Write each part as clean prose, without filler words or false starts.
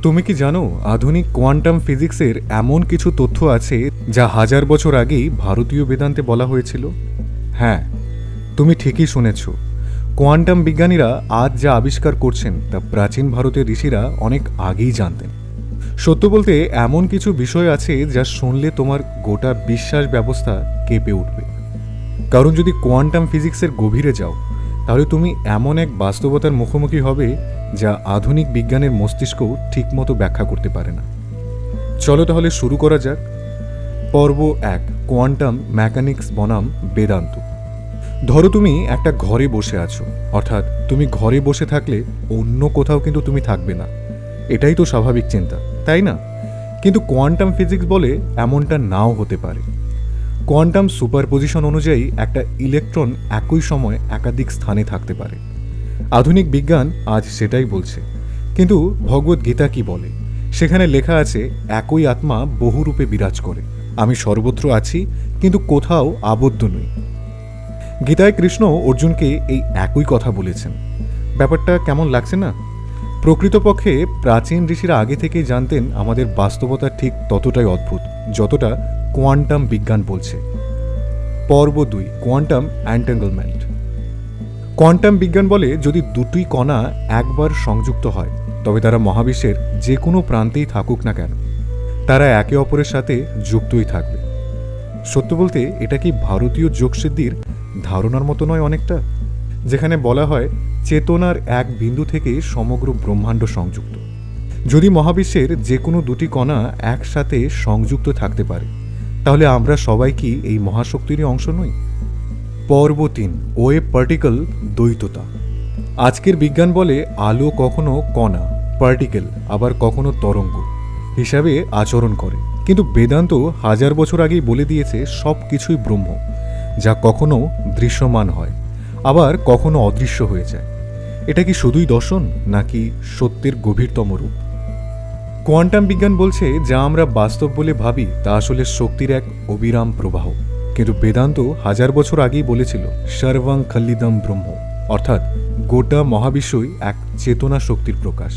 তুমি কি জানো আধুনিক কোয়ান্টাম ফিজিক্সের এমন কিছু তথ্য আছে যা হাজার বছর আগেই ভারতীয় বেদান্তে বলা হয়েছিল? হ্যাঁ, তুমি ঠিকই শুনেছ। কোয়ান্টাম বিজ্ঞানীরা আজ যা আবিষ্কার করছেন তা প্রাচীন ভারতের ঋষিরা অনেক আগেই জানতেন। সত্য বলতে এমন কিছু বিষয় আছে যা শুনলে তোমার গোটা বিশ্বাস ব্যবস্থা কেঁপে উঠবে। কারণ যদি কোয়ান্টাম ফিজিক্সের গভীরে যাও তাহলে তুমি এমন এক বাস্তবতার মুখোমুখি হবে যা আধুনিক বিজ্ঞানের মস্তিষ্ক ঠিকমতো ব্যাখ্যা করতে পারে না। চলো তাহলে শুরু করা যাক। পর্ব 1, কোয়ান্টাম মেকানিক্স বনাম বেদান্ত। ধরো তুমি একটা ঘরে বসে আছো, অর্থাৎ তুমি ঘরে বসে থাকলে অন্য কোথাও কিন্তু তুমি থাকবে না। এটাই তো স্বাভাবিক চিন্তা, তাই না? কিন্তু কোয়ান্টাম ফিজিক্স বলে এমনটা নাও হতে পারে। কোয়ান্টাম সুপারপজিশন অনুযায়ী একটা ইলেকট্রন একই সময় একাধিক স্থানে থাকতে পারে। আধুনিক বিজ্ঞান আজ সেটাই বলছে, কিন্তু ভগবদ গীতা কি বলে? সেখানে লেখা আছে একই আত্মা বহুরূপে বিরাজ করে। আমি সর্বত্র আছি কিন্তু কোথাও আবদ্ধ নই। গীতায় কৃষ্ণ অর্জুনকে এই একই কথা বলেছেন। ব্যাপারটা কেমন লাগছে না? প্রকৃতপক্ষে প্রাচীন ঋষিরা আগে থেকেই জানতেন আমাদের বাস্তবতা ঠিক ততটাই অদ্ভুত যতটা কোয়ান্টাম বিজ্ঞান বলছে। পর্ব 2, কোয়ান্টাম এন্টেঙ্গলমেন্ট। কোয়ান্টাম বিজ্ঞান বলে যদি দুটি কণা একবার সংযুক্ত হয় তবে তারা মহাবিশ্বের যে কোনো প্রান্তেই থাকুক না কেন তারা একে অপরের সাথে যুক্তই থাকবে। সত্য বলতে এটা কি ভারতীয় যোগসিদ্ধির ধারণার মতো নয় অনেকটা? যেখানে বলা হয় চেতনার এক বিন্দু থেকে সমগ্র ব্রহ্মাণ্ড সংযুক্ত। যদি মহাবিশ্বের যে কোনো দুটি কণা একসাথে সংযুক্ত থাকতে পারে তাহলে আমরা সবাই কি এই মহাশক্তিরই অংশ নই? পর্ব 3, ওয়েভ পার্টিকেল দ্বৈততা। আজকের বিজ্ঞান বলে আলো কখনো কণা পার্টিকেল আবার কখনো তরঙ্গ হিসাবে আচরণ করে, কিন্তু বেদান্ত হাজার বছর আগেই বলে দিয়েছে সব কিছুই ব্রহ্ম, যা কখনো দৃশ্যমান হয় আবার কখনো অদৃশ্য হয়ে যায়। এটা কি শুধুই দর্শন নাকি সত্যের গভীরতম রূপ? কোয়ান্টাম বিজ্ঞান বলছে যা আমরা বাস্তব বলে ভাবি তা আসলে শক্তির এক অবিরাম প্রবাহ, কিন্তু বেদান্ত হাজার বছর আগেই বলেছিল সর্বং খল্লিদম ব্রহ্ম, অর্থাৎ গোটা মহাবিশ্বই এক চেতনা শক্তির প্রকাশ।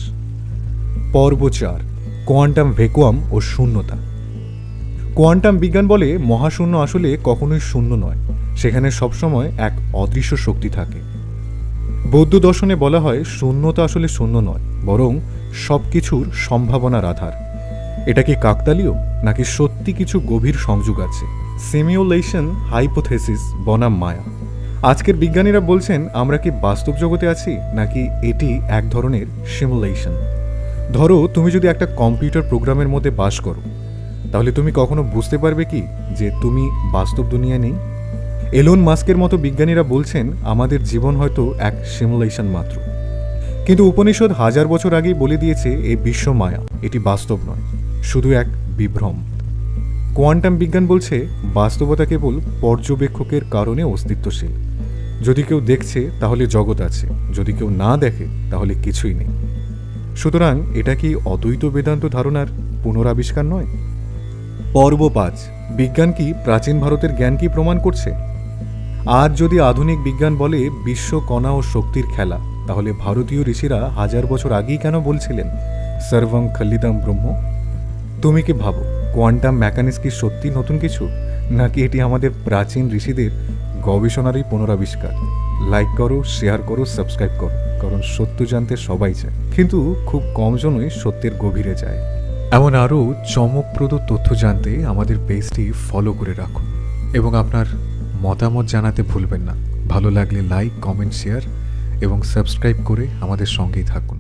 পর্ব 4, কোয়ান্টাম ভ্যাকুয়াম ও শূন্যতা। কোয়ান্টাম বিজ্ঞান বলে মহাশূন্য আসলে কখনোই শূন্য নয়, সেখানে সবসময় এক অদৃশ্য শক্তি থাকে। বৌদ্ধ দর্শনে বলা হয় শূন্যতা আসলে শূন্য নয়, বরং সবকিছুর সম্ভাবনার আধার। এটা কি কাকতালীয় নাকি সত্যি কিছু গভীর সংযোগ আছে? সিমিউলেশন হাইপোথেসিস বনাম মায়া। আজকের বিজ্ঞানীরা বলছেন আমরা কি বাস্তব জগতে আছি নাকি এটি এক ধরনের সিমুলেশন। ধরো তুমি যদি একটা কম্পিউটার প্রোগ্রামের মধ্যে বাস করো তাহলে তুমি কখনো বুঝতে পারবে কি যে তুমি বাস্তব দুনিয়ায় নেই? এলন মাস্কের মতো বিজ্ঞানীরা বলছেন আমাদের জীবন হয়তো এক সিমুলেশন মাত্র, কিন্তু উপনিষদ হাজার বছর আগেই বলে দিয়েছে এই বিশ্ব মায়া, এটি বাস্তব নয়, শুধু এক বিভ্রম। কোয়ান্টাম বিজ্ঞান বলছে বাস্তবতা কেবল পর্যবেক্ষকের কারণে অস্তিত্বশীল। যদি কেউ দেখছে তাহলে জগৎ আছে, যদি কেউ না দেখে তাহলে কিছুই নেই। সুতরাং এটা কি অদ্বৈত বেদান্ত ধারণার পুনরাবিষ্কার নয়? পর্ব 5, বিজ্ঞান কি প্রাচীন ভারতের জ্ঞান কি প্রমাণ করছে? আজ যদি আধুনিক বিজ্ঞান বলে বিশ্ব কণা ও শক্তির খেলা, তাহলে ভারতীয় ঋষিরা হাজার বছর আগেই কেন বলছিলেন সর্বং খল্লিদম ব্রহ্ম? তুমি কি ভাবো কোয়ান্টাম মেকানিক্স কি সত্যি নতুন কিছু, নাকি এটি আমাদের প্রাচীন ঋষিদের গবেষণারই পুনরাবিষ্কার? লাইক করো, শেয়ার করো, সাবস্ক্রাইব করো, কারণ সত্য জানতে সবাই চায়, কিন্তু খুব কম জনই সত্যের গভীরে যায়। এমন আরও চমকপ্রদ তথ্য জানতে আমাদের পেজটি ফলো করে রাখুন এবং আপনার মতামত জানাতে ভুলবেন না। ভালো লাগলে লাইক, কমেন্ট, শেয়ার এবং সাবস্ক্রাইব করে আমাদের সঙ্গেই থাকুন।